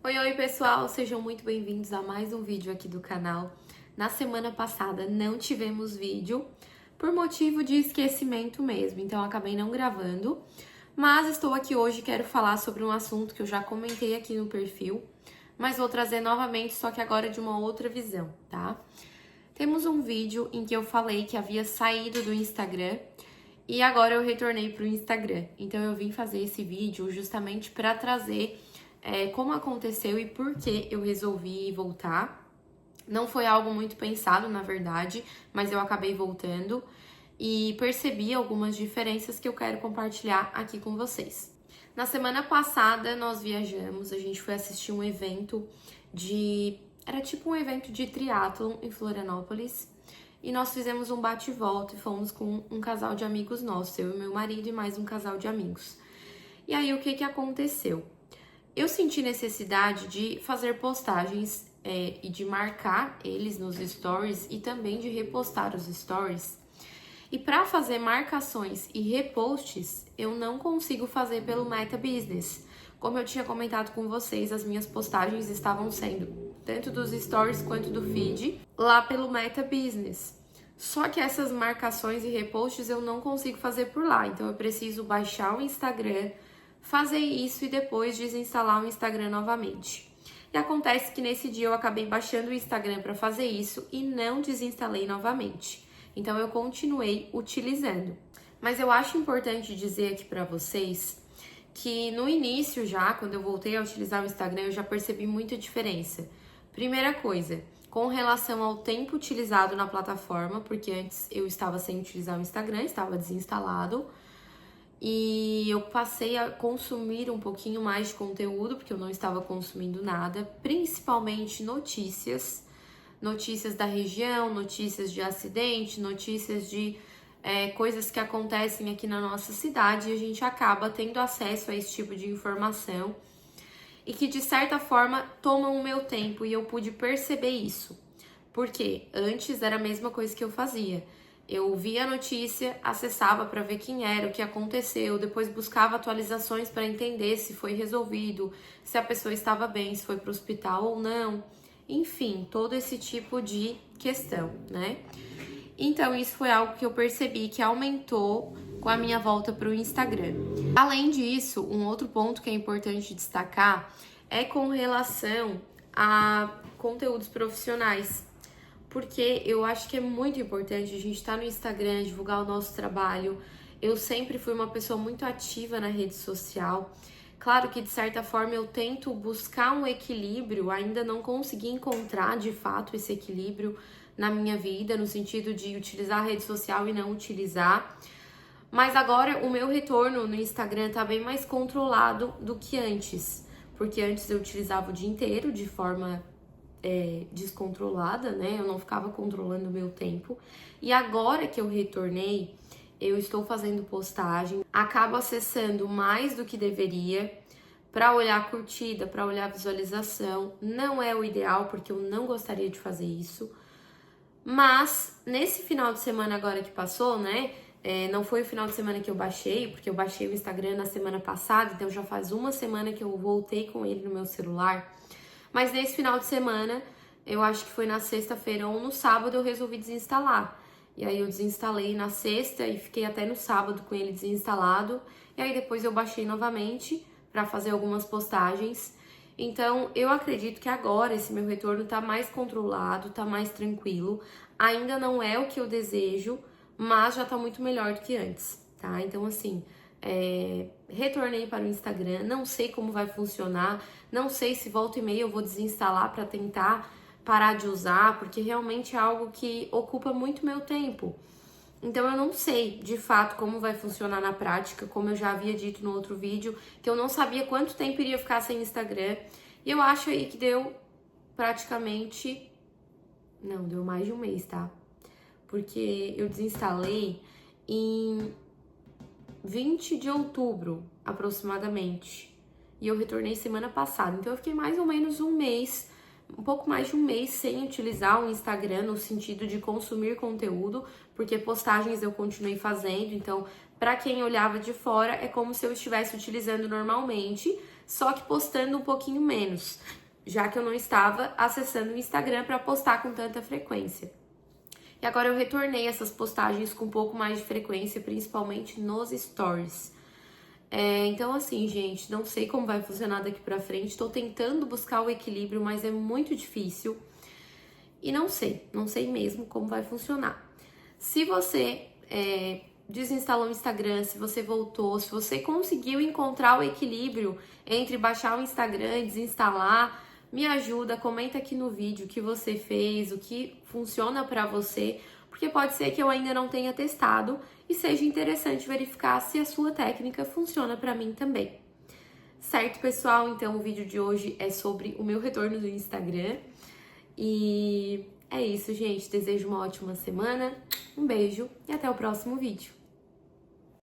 Oi, pessoal, sejam muito bem-vindos a mais um vídeo aqui do canal. Na semana passada não tivemos vídeo por motivo de esquecimento mesmo, então eu acabei não gravando, mas estou aqui hoje e quero falar sobre um assunto que eu já comentei aqui no perfil, mas vou trazer novamente, só que agora de uma outra visão, tá? Temos um vídeo em que eu falei que havia saído do Instagram e agora eu retornei para o Instagram, então eu vim fazer esse vídeo justamente para trazer como aconteceu e por que eu resolvi voltar. Não foi algo muito pensado, na verdade, mas eu acabei voltando e percebi algumas diferenças que eu quero compartilhar aqui com vocês. Na semana passada nós viajamos, a gente foi assistir um evento era tipo um evento de triatlon em Florianópolis. E nós fizemos um bate e volta e fomos com um casal de amigos nossos, eu e meu marido e mais um casal de amigos. E aí o que aconteceu? Eu senti necessidade de fazer postagens e de marcar eles nos stories e também de repostar os stories. E para fazer marcações e reposts, eu não consigo fazer pelo Meta Business. Como eu tinha comentado com vocês, as minhas postagens estavam sendo tanto dos stories quanto do feed lá pelo Meta Business. Só que essas marcações e reposts eu não consigo fazer por lá, então eu preciso baixar o Instagram, fazer isso e depois desinstalar o Instagram novamente. E acontece que nesse dia eu acabei baixando o Instagram para fazer isso e não desinstalei novamente. Então eu continuei utilizando. Mas eu acho importante dizer aqui para vocês que no início já, quando eu voltei a utilizar o Instagram, eu já percebi muita diferença. Primeira coisa, com relação ao tempo utilizado na plataforma, porque antes eu estava sem utilizar o Instagram, estava desinstalado. E eu passei a consumir um pouquinho mais de conteúdo, porque eu não estava consumindo nada, principalmente notícias da região, notícias de acidente, notícias de coisas que acontecem aqui na nossa cidade, e a gente acaba tendo acesso a esse tipo de informação e que de certa forma tomam o meu tempo, e eu pude perceber isso, porque antes era a mesma coisa que eu fazia. Eu via a notícia, acessava para ver quem era, o que aconteceu, depois buscava atualizações para entender se foi resolvido, se a pessoa estava bem, se foi para o hospital ou não. Enfim, todo esse tipo de questão, né? Então, isso foi algo que eu percebi que aumentou com a minha volta para o Instagram. Além disso, um outro ponto que é importante destacar é com relação a conteúdos profissionais. Porque eu acho que é muito importante a gente estar no Instagram, divulgar o nosso trabalho. Eu sempre fui uma pessoa muito ativa na rede social. Claro que, de certa forma, eu tento buscar um equilíbrio, ainda não consegui encontrar, de fato, esse equilíbrio na minha vida, no sentido de utilizar a rede social e não utilizar. Mas agora o meu retorno no Instagram tá bem mais controlado do que antes. Porque antes eu utilizava o dia inteiro de forma descontrolada, né? Eu não ficava controlando o meu tempo. E agora que eu retornei, eu estou fazendo postagem, acabo acessando mais do que deveria para olhar curtida, para olhar visualização. Não é o ideal, porque eu não gostaria de fazer isso. Mas nesse final de semana agora que passou, né? Não foi o final de semana que eu baixei, porque eu baixei o Instagram na semana passada, então já faz uma semana que eu voltei com ele no meu celular. Mas nesse final de semana, eu acho que foi na sexta-feira ou no sábado, eu resolvi desinstalar. E aí eu desinstalei na sexta e fiquei até no sábado com ele desinstalado. E aí depois eu baixei novamente para fazer algumas postagens. Então eu acredito que agora esse meu retorno tá mais controlado, tá mais tranquilo. Ainda não é o que eu desejo, mas já tá muito melhor do que antes, tá? Então assim, retornei para o Instagram, não sei como vai funcionar, não sei se volta e meia eu vou desinstalar para tentar parar de usar, porque realmente é algo que ocupa muito meu tempo. Então eu não sei de fato como vai funcionar na prática, como eu já havia dito no outro vídeo, que eu não sabia quanto tempo iria ficar sem Instagram. E eu acho aí que deu praticamente... Não, deu mais de um mês, tá? Porque eu desinstalei em 20 de outubro, aproximadamente. E eu retornei semana passada. Então eu fiquei mais ou menos um mês, um pouco mais de um mês sem utilizar o Instagram no sentido de consumir conteúdo, porque postagens eu continuei fazendo. Então, para quem olhava de fora, é como se eu estivesse utilizando normalmente, só que postando um pouquinho menos, já que eu não estava acessando o Instagram para postar com tanta frequência. E agora eu retornei essas postagens com um pouco mais de frequência, principalmente nos stories. Então assim, gente, não sei como vai funcionar daqui pra frente. Tô tentando buscar o equilíbrio, mas é muito difícil. E não sei mesmo como vai funcionar. Se você desinstalou o Instagram, se você voltou, se você conseguiu encontrar o equilíbrio entre baixar o Instagram e desinstalar, me ajuda, comenta aqui no vídeo o que você fez, o que funciona pra você, porque pode ser que eu ainda não tenha testado e seja interessante verificar se a sua técnica funciona pra mim também. Certo, pessoal? Então o vídeo de hoje é sobre o meu retorno do Instagram. E é isso, gente. Desejo uma ótima semana, um beijo e até o próximo vídeo.